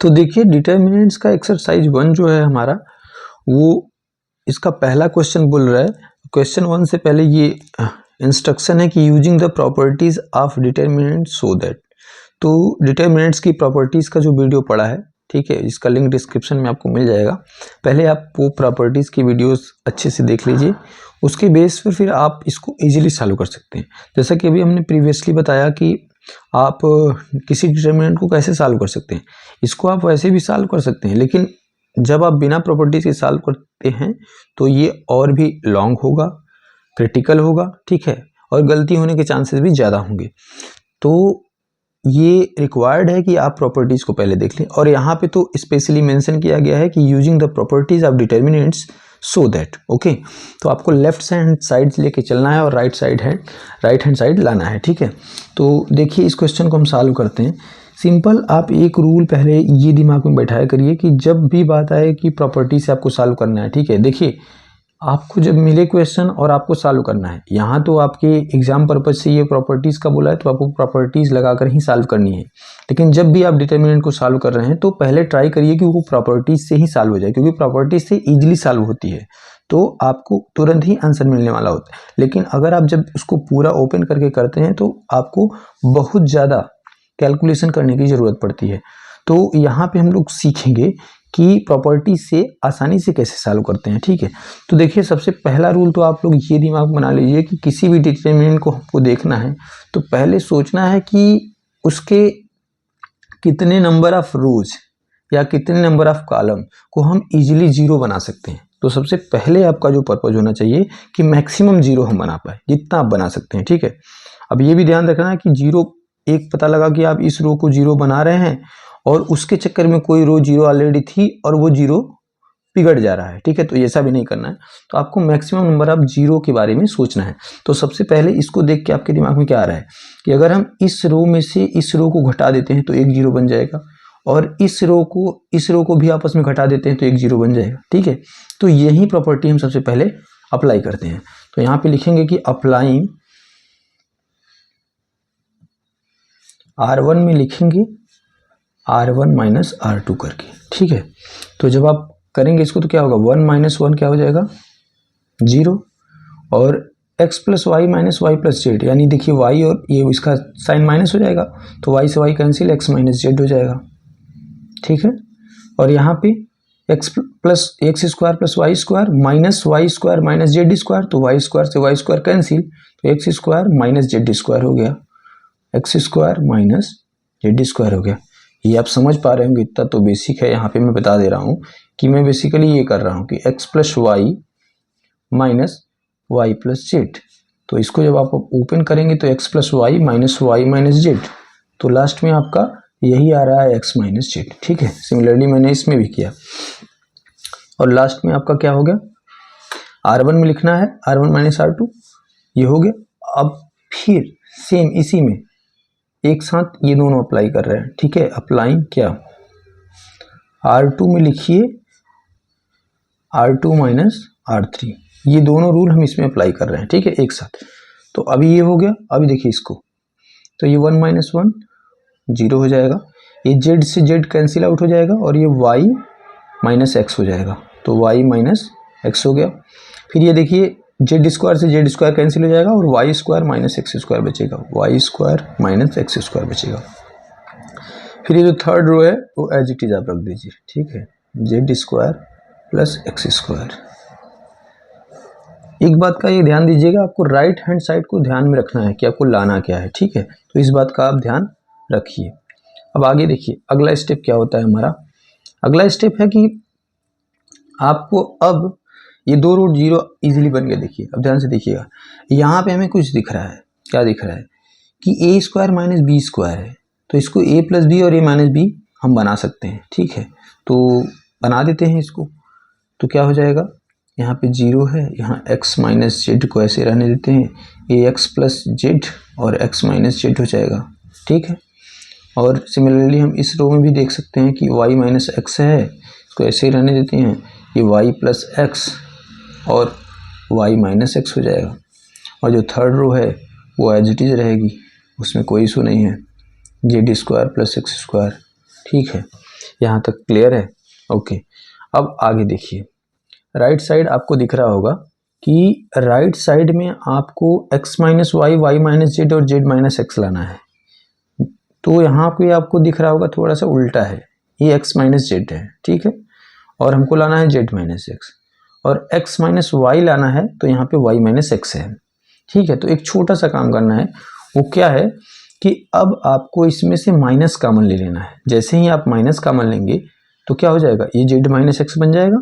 तो देखिए डिटर्मिनेंट्स का एक्सरसाइज 1 जो है हमारा, वो इसका पहला क्वेश्चन बोल रहा है। क्वेश्चन 1 से पहले ये इंस्ट्रक्शन है कि using the properties of determinant so that. तो डिटर्मिनेंट्स की प्रॉपर्टीज का जो वीडियो पड़ा है, ठीक है, इसका लिंक डिस्क्रिप्शन में आपको मिल जाएगा। पहले आप वो प्रॉपर्टीज की वीडियोस अच्छे से देख लीजिए, उसके बेस पर फिर आप इसको इजीली सॉल्व कर सकते हैं। जैसा कि अभी हमने प्रीवियसली बताया कि आप किसी डिटर्मिनेंट को कैसे सॉल्व कर सकते हैं, इसको आप वैसे भी सॉल्व कर सकते हैं, लेकिन जब आप बिना प्रॉपर्टीज के सॉल्व करते हैं तो ये और भी लॉन्ग होगा, क्रिटिकल होगा, ठीक है, और गलती होने के चांसेस भी ज़्यादा होंगे। तो ये रिक्वायर्ड है कि आप प्रॉपर्टीज़ को पहले देख लें, और यहाँ पे तो स्पेशली मेंशन किया गया है कि using the properties of determinants so that. Okay, तो आपको लेफ्ट हैंड साइड लेके चलना है और राइट हैंड साइड लाना है, ठीक है। तो देखिए इस क्वेश्चन को हम सॉल्व करते हैं। सिंपल, आप एक रूल पहले ये दिमाग में बैठाया करिए कि जब भी बात आए कि प्रॉपर्टी से आपको सॉल्व करना है, ठीक है। देखिए आपको जब मिले क्वेश्चन और आपको सॉल्व करना है, यहाँ तो आपके एग्जाम पर्पज से ये प्रॉपर्टीज़ का बोला है तो आपको प्रॉपर्टीज़ लगाकर ही सॉल्व करनी है। लेकिन जब भी आप डिटर्मिनेंट को सॉल्व कर रहे हैं तो पहले ट्राई करिए कि वो प्रॉपर्टीज़ से ही सॉल्व हो जाए, क्योंकि प्रॉपर्टीज़ से ईजिली सॉल्व होती है तो आपको तुरंत ही आंसर मिलने वाला होता है। लेकिन अगर आप जब उसको पूरा ओपन करके करते हैं तो आपको बहुत ज़्यादा कैलकुलेशन करने की ज़रूरत पड़ती है। तो यहाँ पे हम लोग सीखेंगे कि प्रॉपर्टी से आसानी से कैसे सॉल्व करते हैं, ठीक है। तो देखिए सबसे पहला रूल तो आप लोग ये दिमाग बना लीजिए कि किसी भी डिटर्मिनेंट को हमको देखना है तो पहले सोचना है कि उसके कितने नंबर ऑफ रोज या कितने नंबर ऑफ कॉलम को हम इजीली जीरो बना सकते हैं। तो सबसे पहले आपका जो पर्पज होना चाहिए कि मैक्सिमम जीरो हम बना पाए, जितना आप बना सकते हैं, ठीक है। अब ये भी ध्यान रखना है कि जीरो, एक पता लगा कि आप इस रो को जीरो बना रहे हैं और उसके चक्कर में कोई रो जीरो ऑलरेडी थी और वो जीरो बिगड़ जा रहा है, ठीक है। तो ऐसा भी नहीं करना है। तो आपको मैक्सिमम नंबर ऑफ जीरो के बारे में सोचना है। तो सबसे पहले इसको देख के आपके दिमाग में क्या आ रहा है कि अगर हम इस रो में से इस रो को घटा देते हैं तो एक जीरो बन जाएगा, और इस रो को भी आपस में घटा देते हैं तो एक जीरो बन जाएगा, ठीक है। तो यही प्रॉपर्टी हम सबसे पहले अप्लाई करते हैं। तो यहाँ पे लिखेंगे कि अप्लाइंग R1 में लिखेंगे R1 माइनस R2 करके, ठीक है। तो जब आप करेंगे इसको तो क्या होगा, 1 माइनस 1 क्या हो जाएगा, 0, और x plus Y minus Y plus Z, यानी देखिए y और ये इसका साइन माइनस हो जाएगा तो y से y cancel, x minus Z हो जाएगा, ठीक है। और यहाँ पे x square plus Y square minus Z square, तो y स्क्वायर से y स्क्वायर कैंसिल, तो x square minus Z square हो गया, x square minus Z square हो गया। ये आप समझ पा रहे होंगे, इतना तो बेसिक है। यहाँ पे मैं बता दे रहा हूँ कि मैं बेसिकली ये कर रहा हूँ कि x plus Y minus Y plus Z, तो इसको जब आप ओपन करेंगे तो x plus Y minus Z, तो लास्ट में आपका यही आ रहा है x माइनस जेड, ठीक है। सिमिलरली मैंने इसमें भी किया, और लास्ट में आपका क्या हो गया, R1 में लिखना है R1 माइनस R2, ये हो गया। अब फिर सेम इसी में एक साथ ये दोनों अप्लाई कर रहे हैं, ठीक है। अप्लाइंग क्या, R2 में लिखिए R2 माइनस R3, ये दोनों रूल हम इसमें अप्लाई कर रहे हैं, ठीक है, एक साथ। तो अभी ये हो गया। अभी देखिए इसको, तो ये 1 माइनस 1 जीरो हो जाएगा, ये जेड से जेड कैंसिल आउट हो जाएगा, और ये y माइनस एक्स हो जाएगा, तो y माइनस एक्स हो गया। फिर ये देखिए जेड स्क्वायर से जेड स्क्वायर कैंसिल हो जाएगा और Y square minus X square बचेगा, Y square minus X square बचेगा। फिर ये जो थर्ड रो है वो एज इट इज आप रख दीजिए, ठीक है, Z square plus X square. एक बात का ये ध्यान दीजिएगा, आपको राइट हैंड साइड को ध्यान में रखना है कि आपको लाना क्या है, ठीक है। तो इस बात का आप ध्यान रखिए। अब आगे देखिए अगला स्टेप क्या होता है हमारा। अगला स्टेप है कि आपको अब ये दो रूट जीरो इजीली बन गए। देखिए अब ध्यान से देखिएगा, यहाँ पे हमें कुछ दिख रहा है, क्या दिख रहा है कि ए स्क्वायर माइनस बी स्क्वायर है, तो इसको ए प्लस बी और ए माइनस बी हम बना सकते हैं, ठीक है। तो बना देते हैं इसको, तो क्या हो जाएगा, यहाँ पे जीरो है, यहाँ x माइनस जेड को ऐसे रहने देते हैं, ए एक्स प्लस जेड और x माइनस जेड हो जाएगा, ठीक है। और सिमिलरली हम इस रो में भी देख सकते हैं कि y माइनस एक्स है, इसको ऐसे ही रहने देते हैं, ये y प्लस एक्स और y माइनस एक्स हो जाएगा। और जो थर्ड रो है वो एज इट इज रहेगी, उसमें कोई इशू नहीं है, Z square plus X square, ठीक है। यहाँ तक क्लियर है? ओके, अब आगे देखिए, राइट साइड आपको दिख रहा होगा कि राइट साइड में आपको x minus Y, Y minus Z और जेड माइनस एक्स लाना है। तो यहाँ पे आपको दिख रहा होगा थोड़ा सा उल्टा है, ये x माइनस जेड है, ठीक है, और हमको लाना है जेड माइनस एक्स, और x माइनस वाई लाना है, तो यहाँ पे y माइनस एक्स है, ठीक है। तो एक छोटा सा काम करना है, वो क्या है कि अब आपको इसमें से माइनस कॉमन ले लेना है। जैसे ही आप माइनस कॉमन लेंगे तो क्या हो जाएगा, ये जेड माइनस एक्स बन जाएगा,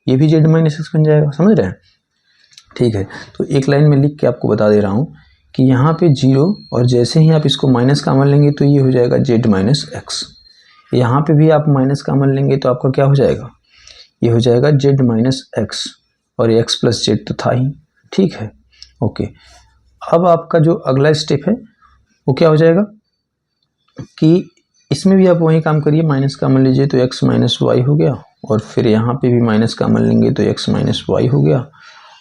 ये भी जेड माइनस एक्स बन जाएगा, समझ रहे हैं? ठीक है, तो एक लाइन में लिख के आपको बता दे रहा हूँ कि यहाँ पे 0, और जैसे ही आप इसको माइनस कॉमन लेंगे तो ये हो जाएगा जेड माइनस एक्स। यहाँ पे भी आप माइनस कॉमन लेंगे तो आपका क्या हो जाएगा, ये हो जाएगा जेड माइनस एक्स, और एक्स प्लस जेड तो था ही, ठीक है। ओके, अब आपका जो अगला स्टेप है वो क्या हो जाएगा कि इसमें भी आप वही काम करिए, माइनस कॉमन लीजिए तो एक्स माइनस वाई हो गया, और फिर यहाँ पे भी माइनस कॉमन लेंगे तो एक्स माइनस वाई हो गया,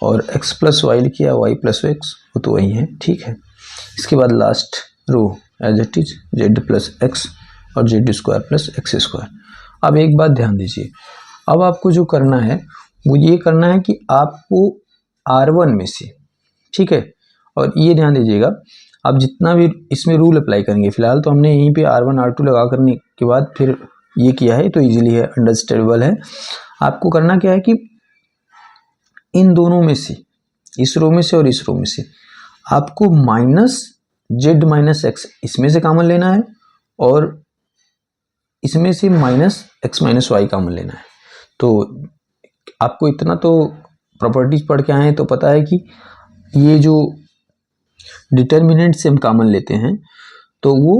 और एक्स प्लस वाई लिखिए, वाई प्लस एक्स, वो तो वही है, ठीक है। इसके बाद last row as it is Z plus X और Z square plus X square. अब एक बात ध्यान दीजिए, अब आपको जो करना है वो ये करना है कि आपको R1 में से, ठीक है, और ये ध्यान दीजिएगा, आप जितना भी इसमें रूल अप्लाई करेंगे, फिलहाल तो हमने यहीं पे R1 R2 लगा करने के बाद फिर ये किया है, तो इजीली है, अंडरस्टैंडेबल है। आपको करना क्या है कि इन दोनों में से, इस रो में से और इस रो में से, आपको माइनस जेड माइनस एक्स इसमें से कॉमन लेना है, और इसमें से minus X minus Y common लेना है। तो आपको इतना तो प्रॉपर्टीज पढ़ के आए हैं तो पता है कि ये जो डिटर्मिनेंट से हम कॉमन लेते हैं तो वो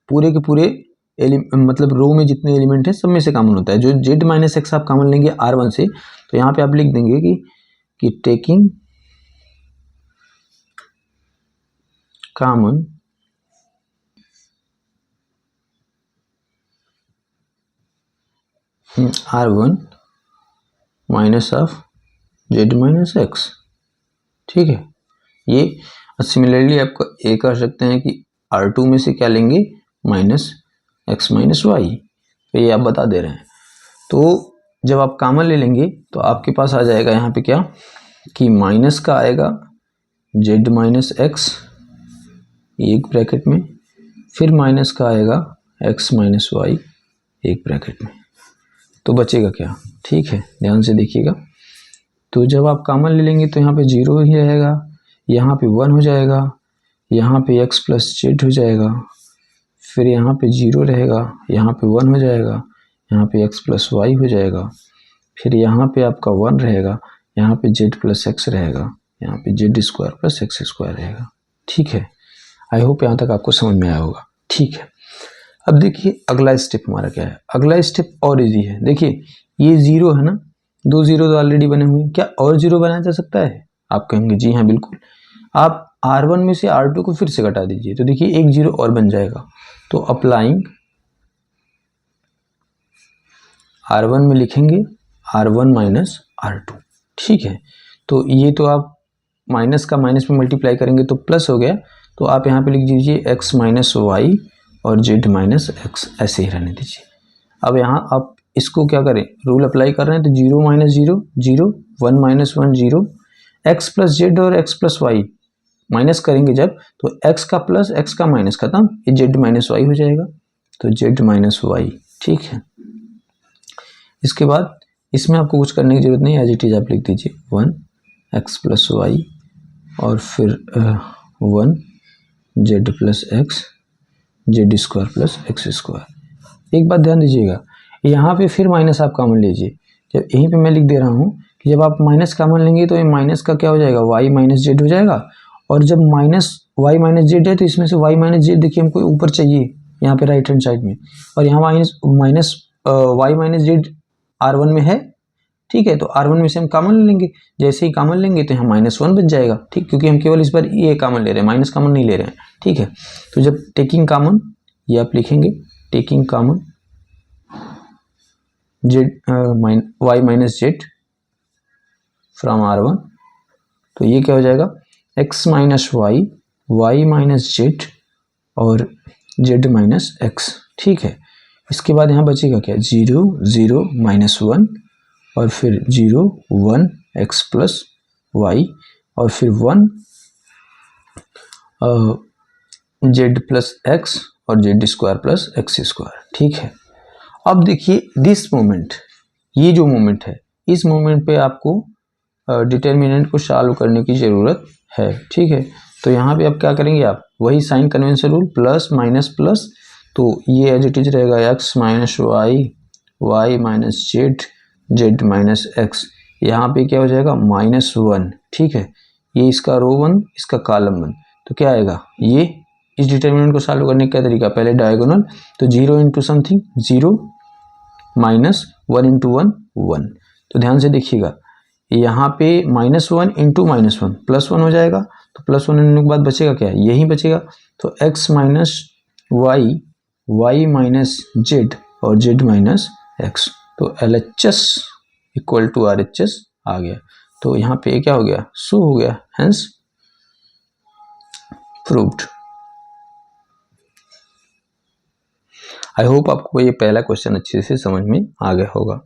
पूरे के पूरे मतलब रो में जितने एलिमेंट हैं सब में से कॉमन होता है। जो जेड माइनस एक्स आप कॉमन लेंगे R1 से, तो यहाँ पे आप लिख देंगे कि taking common R1 minus of Z minus X, ठीक है। ये सिमिलरली आपको ये कर सकते हैं कि R2 में से क्या लेंगे, माइनस एक्स माइनस वाई, तो ये आप बता दे रहे हैं। तो जब आप कॉमन ले लेंगे तो आपके पास आ जाएगा यहाँ पे क्या कि माइनस का आएगा जेड माइनस एक्स एक ब्रैकेट में, फिर माइनस का आएगा एक्स माइनस वाई एक ब्रैकेट में, तो बचेगा क्या, ठीक है, ध्यान से देखिएगा। तो जब आप कॉमन ले लेंगे तो यहाँ पे 0 ही रहेगा, यहाँ पे 1 हो जाएगा, यहाँ पे x प्लस जेड हो जाएगा, फिर यहाँ पे 0 रहेगा, यहाँ पे 1 हो जाएगा, यहाँ पे x प्लस वाई हो जाएगा, फिर यहाँ पे आपका 1 रहेगा, यहाँ पे z प्लस एक्स रहेगा, यहाँ पे Z square plus X square रहेगा, ठीक है। आई होप यहाँ तक आपको समझ में आया होगा, ठीक है। अब देखिए अगला स्टेप हमारा क्या है, अगला स्टेप और इजी है। देखिए ये 0 है ना, 2 0 तो ऑलरेडी बने हुए हैं, क्या और 0 बनाया जा सकता है? आप कहेंगे जी हाँ बिल्कुल। आप R1 में से R2 को फिर से घटा दीजिए, तो देखिए एक 0 और बन जाएगा। तो अप्लाइंग R1 में लिखेंगे R1 माइनस R2, ठीक है। तो ये तो आप माइनस का माइनस में मल्टीप्लाई करेंगे तो प्लस हो गया, तो आप यहाँ पे लिख दीजिए x माइनस वाई और z माइनस एक्स, ऐसे ही रहने दीजिए। अब यहाँ आप इसको क्या करें, रूल अप्लाई कर रहे हैं तो 0 minus 0 0, 1 minus 1 0, x plus Z और एक्स प्लस वाई माइनस करेंगे जब, तो x का प्लस x का माइनस खत्म, ये z माइनस वाई हो जाएगा, तो z माइनस वाई, ठीक है। इसके बाद इसमें आपको कुछ करने की जरूरत नहीं, एज इट इज आप लिख दीजिए 1 x प्लस वाई और फिर 1 z plus x Z square plus X square. एक बात ध्यान दीजिएगा, यहाँ पे फिर माइनस आप कॉमन लीजिए, जब यहीं पे मैं लिख दे रहा हूँ कि जब आप माइनस कॉमन लेंगे तो ये माइनस का क्या हो जाएगा, y माइनस जेड हो जाएगा, और जब माइनस y माइनस जेड है तो इसमें से y माइनस जेड देखिए हमको ऊपर चाहिए यहाँ पे राइट हैंड साइड में, और यहाँ minus y minus Z R1 में है, ठीक है। तो R1 में से हम कॉमन ले लेंगे, जैसे ही कॉमन लेंगे तो यहाँ -1 बच जाएगा, ठीक, क्योंकि हम केवल इस बार ये कॉमन ले रहे हैं, माइनस कॉमन नहीं ले रहे हैं, ठीक है। तो जब टेकिंग कॉमन, ये आप लिखेंगे taking common Z y minus Z from R1, तो ये क्या हो जाएगा x minus Y, Y minus Z और z माइनस एक्स, ठीक है। इसके बाद यहाँ बचेगा क्या, 0 0 -1 और फिर 0 1 x प्लस वाई और फिर 1 z प्लस एक्स और Z square plus X square. ठीक है, अब देखिए दिस मोमेंट, ये जो मोमेंट है, इस मोमेंट पे आपको डिटर्मिनेंट को सॉल्व करने की ज़रूरत है। ठीक है, तो यहाँ पे आप क्या करेंगे, आप वही sign convention rule, plus minus plus, तो ये एज इट इज रहेगा x minus Y, Y minus Z, Z minus X, यहाँ पे क्या हो जाएगा -1। ठीक है, ये इसका रो 1, इसका कॉलम 1, तो क्या आएगा, ये इस डिटर्मिनेंट को सॉल्व करने का तरीका, पहले डायगोनल, तो 0 इंटू समथिंग 0 माइनस 1 इंटू 1 1। तो ध्यान से देखिएगा, यहाँ पे -1 इंटू -1 +1 हो जाएगा, तो +1 होने के बाद बचेगा क्या, यही बचेगा, तो x minus Y, Y minus Z और जेड माइनस एक्स, तो LHS इक्वल टू RHS आ गया। तो यहाँ पे क्या हो गया, सो हो गया, हेंस प्रूव्ड। आई होप आपको ये पहला क्वेश्चन अच्छे से समझ में आ गया होगा।